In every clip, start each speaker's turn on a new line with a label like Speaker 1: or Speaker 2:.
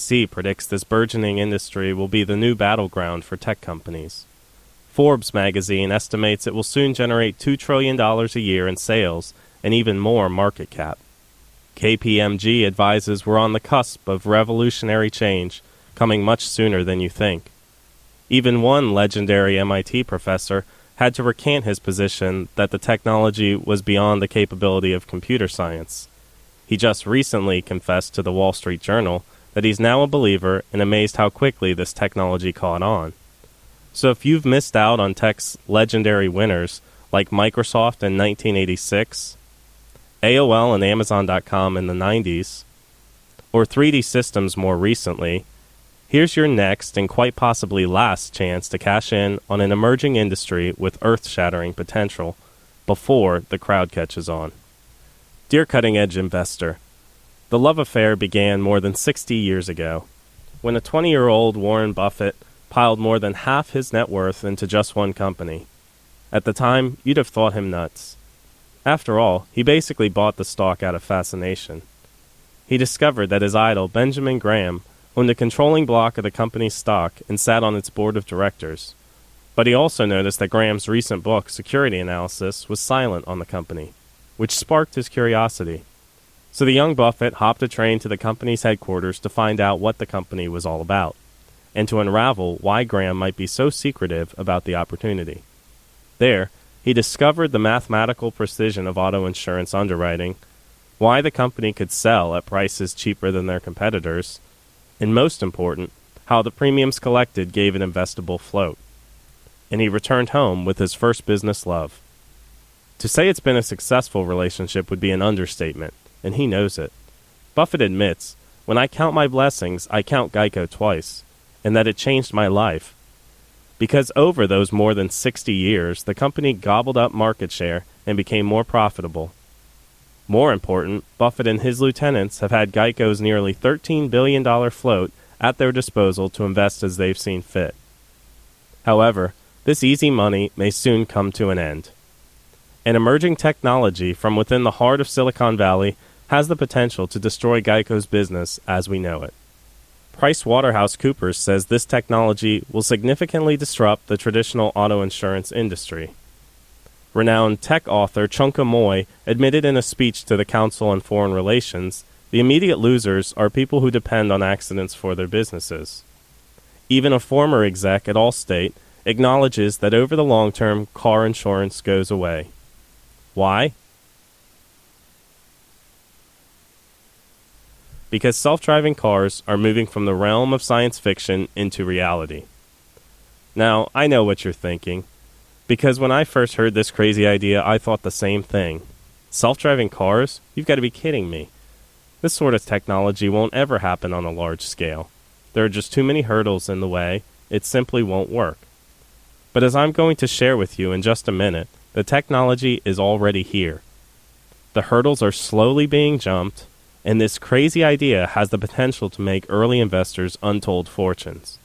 Speaker 1: CNBC predicts this burgeoning industry will be the new battleground for tech companies. Forbes magazine estimates it will soon generate $2 trillion a year in sales and even more market cap. KPMG advises we're on the cusp of revolutionary change, coming much sooner than you think. Even one legendary MIT professor had to recant his position that the technology was beyond the capability of computer science. He just recently confessed to the Wall Street Journal that he's now a believer and amazed how quickly this technology caught on. So if you've missed out on tech's legendary winners like Microsoft in 1986, AOL and Amazon.com in the 90s, or 3D Systems more recently, here's your next and quite possibly last chance to cash in on an emerging industry with earth-shattering potential before the crowd catches on. Dear cutting-edge investor, the love affair began more than 60 years ago, when a 20-year-old Warren Buffett piled more than half his net worth into just one company. At the time, you'd have thought him nuts. After all, he basically bought the stock out of fascination. He discovered that his idol, Benjamin Graham, owned a controlling block of the company's stock and sat on its board of directors. But he also noticed that Graham's recent book, Security Analysis, was silent on the company, which sparked his curiosity. So the young Buffett hopped a train to the company's headquarters to find out what the company was all about, and to unravel why Graham might be so secretive about the opportunity. There, he discovered the mathematical precision of auto insurance underwriting, why the company could sell at prices cheaper than their competitors, and most important, how the premiums collected gave an investable float. And he returned home with his first business love. To say it's been a successful relationship would be an understatement, and he knows it. Buffett admits, "When I count my blessings, I count Geico twice, and that it changed my life." Because over those more than 60 years, the company gobbled up market share and became more profitable. More important, Buffett and his lieutenants have had Geico's nearly $13 billion float at their disposal to invest as they've seen fit. However, this easy money may soon come to an end. An emerging technology from within the heart of Silicon Valley has the potential to destroy Geico's business as we know it. PricewaterhouseCoopers says this technology will significantly disrupt the traditional auto insurance industry. Renowned tech author Chunka Moy admitted in a speech to the Council on Foreign Relations, the immediate losers are people who depend on accidents for their businesses. Even a former exec at Allstate acknowledges that over the long term, car insurance goes away. Why? Because self-driving cars are moving from the realm of science fiction into reality. Now, I know what you're thinking, because when I first heard this crazy idea, I thought the same thing. Self-driving cars? You've got to be kidding me. This sort of technology won't ever happen on a large scale. There are just too many hurdles in the way. It simply won't work. But as I'm going to share with you in just a minute, the technology is already here. The hurdles are slowly being jumped, and this crazy idea has the potential to make early investors untold fortunes.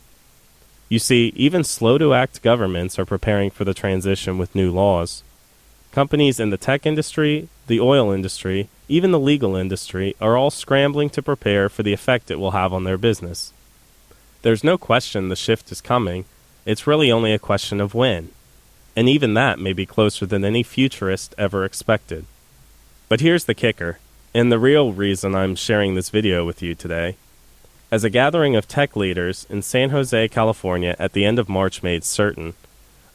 Speaker 1: You see, even slow-to-act governments are preparing for the transition with new laws. Companies in the tech industry, the oil industry, even the legal industry are all scrambling to prepare for the effect it will have on their business. There's no question the shift is coming. It's really only a question of when. And even that may be closer than any futurist ever expected. But here's the kicker, and the real reason I'm sharing this video with you today. As a gathering of tech leaders in San Jose, California at the end of March made certain,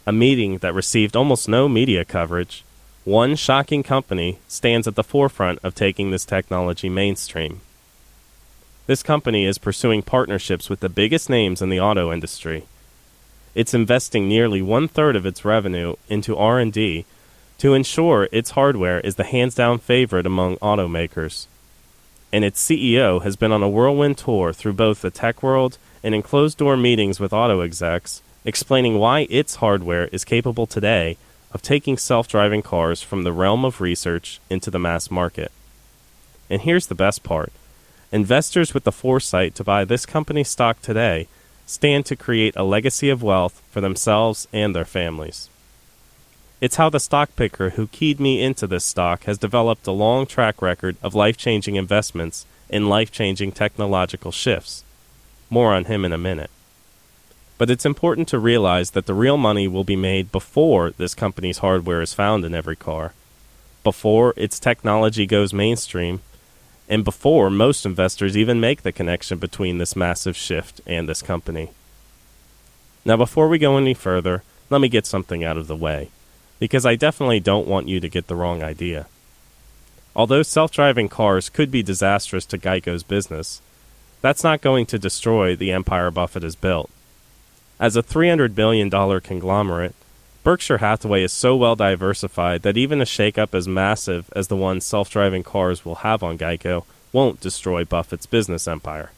Speaker 1: a meeting that received almost no media coverage, one shocking company stands at the forefront of taking this technology mainstream. This company is pursuing partnerships with the biggest names in the auto industry. It's investing nearly 1/3 of its revenue into R&D to ensure its hardware is the hands-down favorite among automakers. And its CEO has been on a whirlwind tour through both the tech world and in closed-door meetings with auto execs, explaining why its hardware is capable today of taking self-driving cars from the realm of research into the mass market. And here's the best part. Investors with the foresight to buy this company's stock today stand to create a legacy of wealth for themselves and their families. It's how the stock picker who keyed me into this stock has developed a long track record of life-changing investments in life-changing technological shifts. More on him in a minute. But it's important to realize that the real money will be made before this company's hardware is found in every car, before its technology goes mainstream, and before most investors even make the connection between this massive shift and this company. Now, before we go any further, let me get something out of the way, because I definitely don't want you to get the wrong idea. Although self-driving cars could be disastrous to Geico's business, that's not going to destroy the empire Buffett has built. As a $300 billion conglomerate, Berkshire Hathaway is so well diversified that even a shakeup as massive as the one self-driving cars will have on Geico won't destroy Buffett's business empire.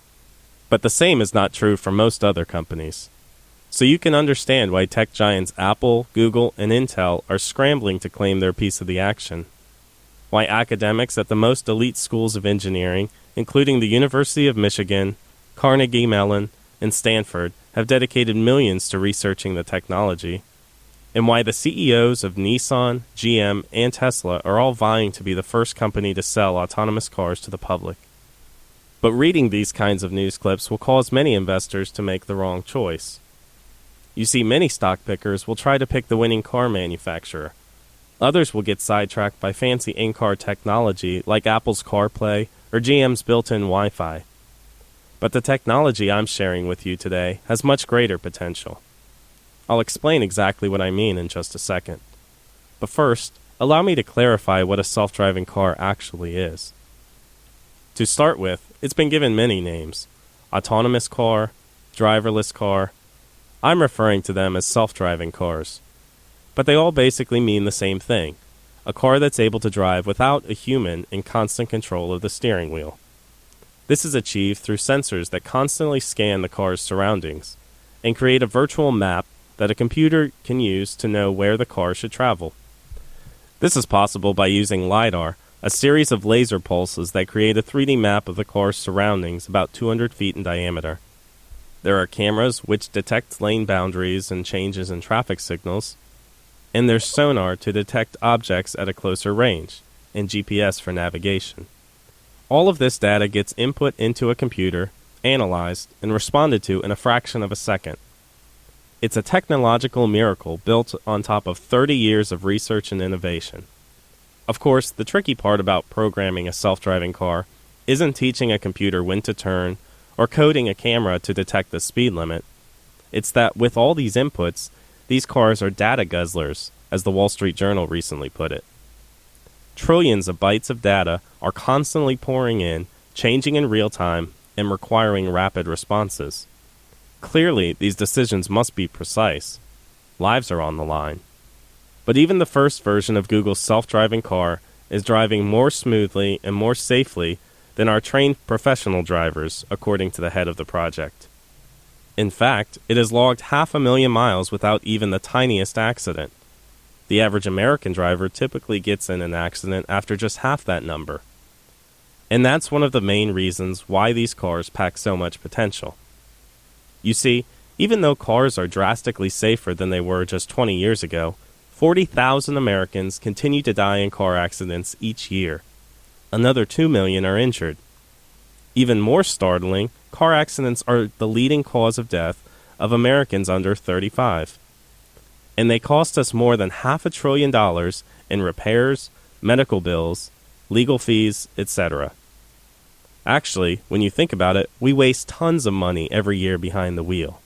Speaker 1: But the same is not true for most other companies. So you can understand why tech giants Apple, Google, and Intel are scrambling to claim their piece of the action. Why academics at the most elite schools of engineering, including the University of Michigan, Carnegie Mellon, and Stanford, have dedicated millions to researching the technology, and why the CEOs of Nissan, GM, and Tesla are all vying to be the first company to sell autonomous cars to the public. But reading these kinds of news clips will cause many investors to make the wrong choice. You see, many stock pickers will try to pick the winning car manufacturer. Others will get sidetracked by fancy in-car technology like Apple's CarPlay or GM's built-in Wi-Fi. But the technology I'm sharing with you today has much greater potential. I'll explain exactly what I mean in just a second. But first, allow me to clarify what a self-driving car actually is. To start with, it's been given many names: autonomous car, driverless car. I'm referring to them as self-driving cars. But they all basically mean the same thing: a car that's able to drive without a human in constant control of the steering wheel. This is achieved through sensors that constantly scan the car's surroundings and create a virtual map that a computer can use to know where the car should travel. This is possible by using LiDAR, a series of laser pulses that create a 3D map of the car's surroundings about 200 feet in diameter. There are cameras which detect lane boundaries and changes in traffic signals, and there's sonar to detect objects at a closer range, and GPS for navigation. All of this data gets input into a computer, analyzed, and responded to in a fraction of a second. It's a technological miracle built on top of 30 years of research and innovation. Of course, the tricky part about programming a self-driving car isn't teaching a computer when to turn or coding a camera to detect the speed limit. It's that with all these inputs, these cars are data guzzlers, as the Wall Street Journal recently put it. Trillions of bytes of data are constantly pouring in, changing in real time, and requiring rapid responses. Clearly, these decisions must be precise. Lives are on the line. But even the first version of Google's self-driving car is driving more smoothly and more safely than our trained professional drivers, according to the head of the project. In fact, it has logged 500,000 miles without even the tiniest accident. The average American driver typically gets in an accident after just half that number. And that's one of the main reasons why these cars pack so much potential. You see, even though cars are drastically safer than they were just 20 years ago, 40,000 Americans continue to die in car accidents each year. Another 2 million are injured. Even more startling, car accidents are the leading cause of death of Americans under 35. And they cost us more than $500 billion in repairs, medical bills, legal fees, etc. Actually, when you think about it, we waste tons of money every year behind the wheel.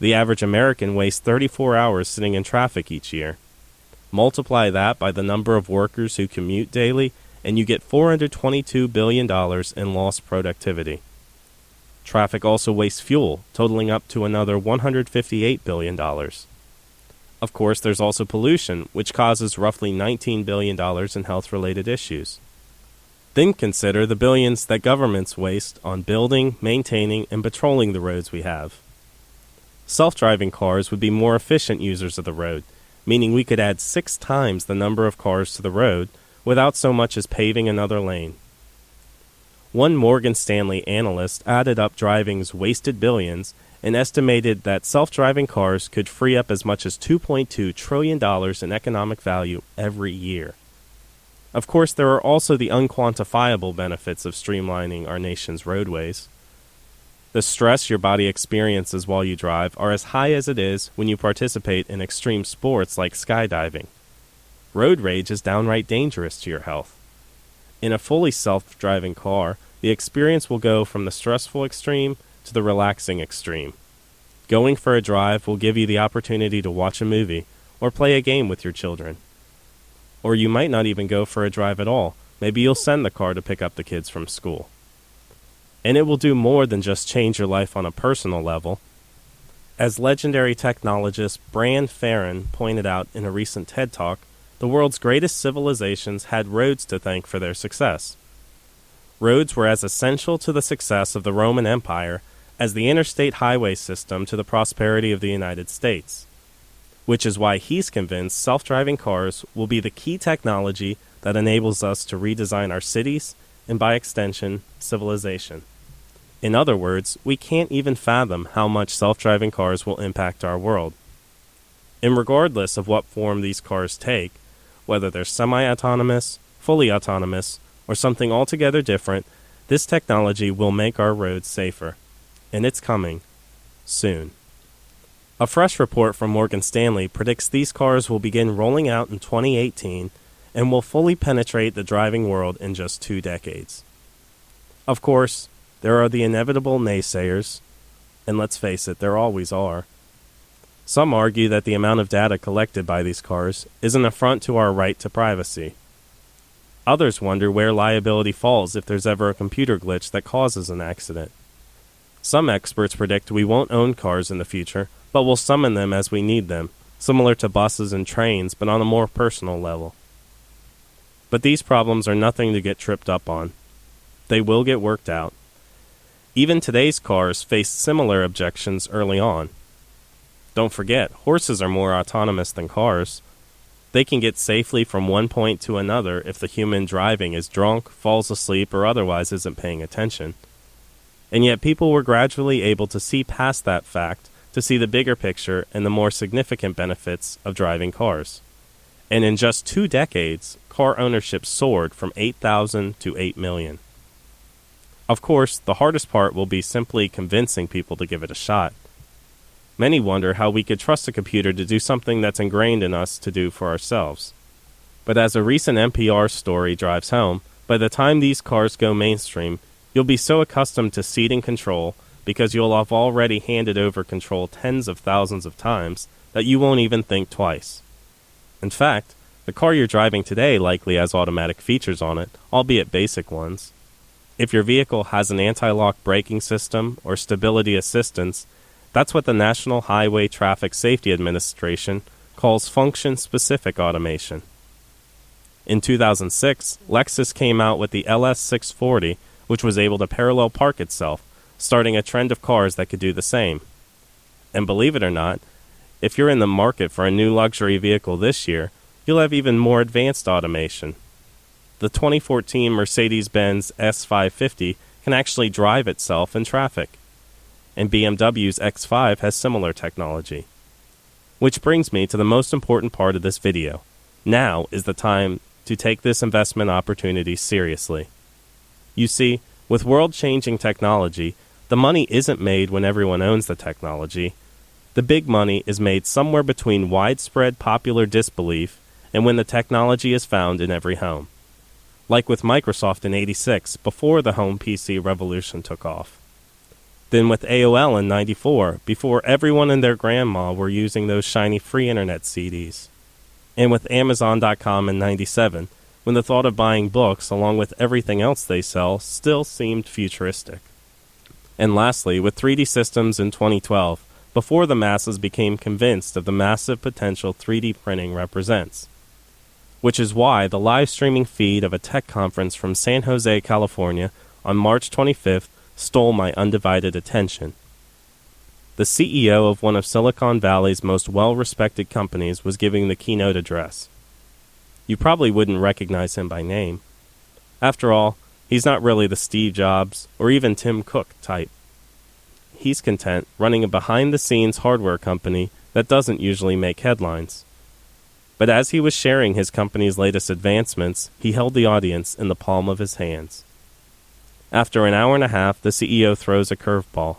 Speaker 1: The average American wastes 34 hours sitting in traffic each year. Multiply that by the number of workers who commute daily, and you get $422 billion in lost productivity. Traffic also wastes fuel, totaling up to another $158 billion. Of course, there's also pollution, which causes roughly $19 billion in health-related issues. Then consider the billions that governments waste on building, maintaining, and patrolling the roads we have. Self-driving cars would be more efficient users of the road, meaning we could add 6 times the number of cars to the road without so much as paving another lane. One Morgan Stanley analyst added up driving's wasted billions and estimated that self-driving cars could free up as much as $2.2 trillion in economic value every year. Of course, there are also the unquantifiable benefits of streamlining our nation's roadways. The stress your body experiences while you drive are as high as it is when you participate in extreme sports like skydiving. Road rage is downright dangerous to your health. In a fully self-driving car, the experience will go from the stressful extreme to the relaxing extreme. Going for a drive will give you the opportunity to watch a movie or play a game with your children. Or you might not even go for a drive at all. Maybe you'll send the car to pick up the kids from school. And it will do more than just change your life on a personal level. As legendary technologist Bran Farron pointed out in a recent TED Talk, the world's greatest civilizations had roads to thank for their success. Roads were as essential to the success of the Roman Empire as the interstate highway system to the prosperity of the United States. Which is why he's convinced self-driving cars will be the key technology that enables us to redesign our cities and, by extension, civilization. In other words, we can't even fathom how much self-driving cars will impact our world. And regardless of what form these cars take, whether they're semi-autonomous, fully autonomous, or something altogether different, this technology will make our roads safer. And it's coming. Soon. A fresh report from Morgan Stanley predicts these cars will begin rolling out in 2018 and will fully penetrate the driving world in just 2 decades. Of course, there are the inevitable naysayers, and let's face it, there always are. Some argue that the amount of data collected by these cars is an affront to our right to privacy. Others wonder where liability falls if there's ever a computer glitch that causes an accident. Some experts predict we won't own cars in the future, but we'll summon them as we need them, similar to buses and trains, but on a more personal level. But these problems are nothing to get tripped up on. They will get worked out. Even today's cars faced similar objections early on. Don't forget, horses are more autonomous than cars. They can get safely from one point to another if the human driving is drunk, falls asleep, or otherwise isn't paying attention. And yet people were gradually able to see past that fact to see the bigger picture and the more significant benefits of driving cars. And in just 2 decades, car ownership soared from 8,000 to 8 million. Of course, the hardest part will be simply convincing people to give it a shot. Many wonder how we could trust a computer to do something that's ingrained in us to do for ourselves. But as a recent NPR story drives home, by the time these cars go mainstream, you'll be so accustomed to ceding control because you'll have already handed over control tens of thousands of times that you won't even think twice. In fact, the car you're driving today likely has automatic features on it, albeit basic ones. If your vehicle has an anti-lock braking system or stability assistance, that's what the National Highway Traffic Safety Administration calls function-specific automation. In 2006, Lexus came out with the LS640, which was able to parallel park itself, starting a trend of cars that could do the same. And believe it or not, if you're in the market for a new luxury vehicle this year, you'll have even more advanced automation. The 2014 Mercedes-Benz S550 can actually drive itself in traffic. And BMW's X5 has similar technology. Which brings me to the most important part of this video. Now is the time to take this investment opportunity seriously. You see, with world-changing technology, the money isn't made when everyone owns the technology. The big money is made somewhere between widespread popular disbelief and when the technology is found in every home. Like with Microsoft in '86, before the home PC revolution took off. Then with AOL in '94, before everyone and their grandma were using those shiny free internet CDs. And with Amazon.com in '97, when the thought of buying books along with everything else they sell still seemed futuristic. And lastly, with 3D systems in 2012, before the masses became convinced of the massive potential 3D printing represents. Which is why the live streaming feed of a tech conference from San Jose, California on March 25th stole my undivided attention. The CEO of one of Silicon Valley's most well-respected companies was giving the keynote address. You probably wouldn't recognize him by name. After all, he's not really the Steve Jobs or even Tim Cook type. He's content running a behind-the-scenes hardware company that doesn't usually make headlines. But as he was sharing his company's latest advancements, he held the audience in the palm of his hands. After an hour and a half, the CEO throws a curveball.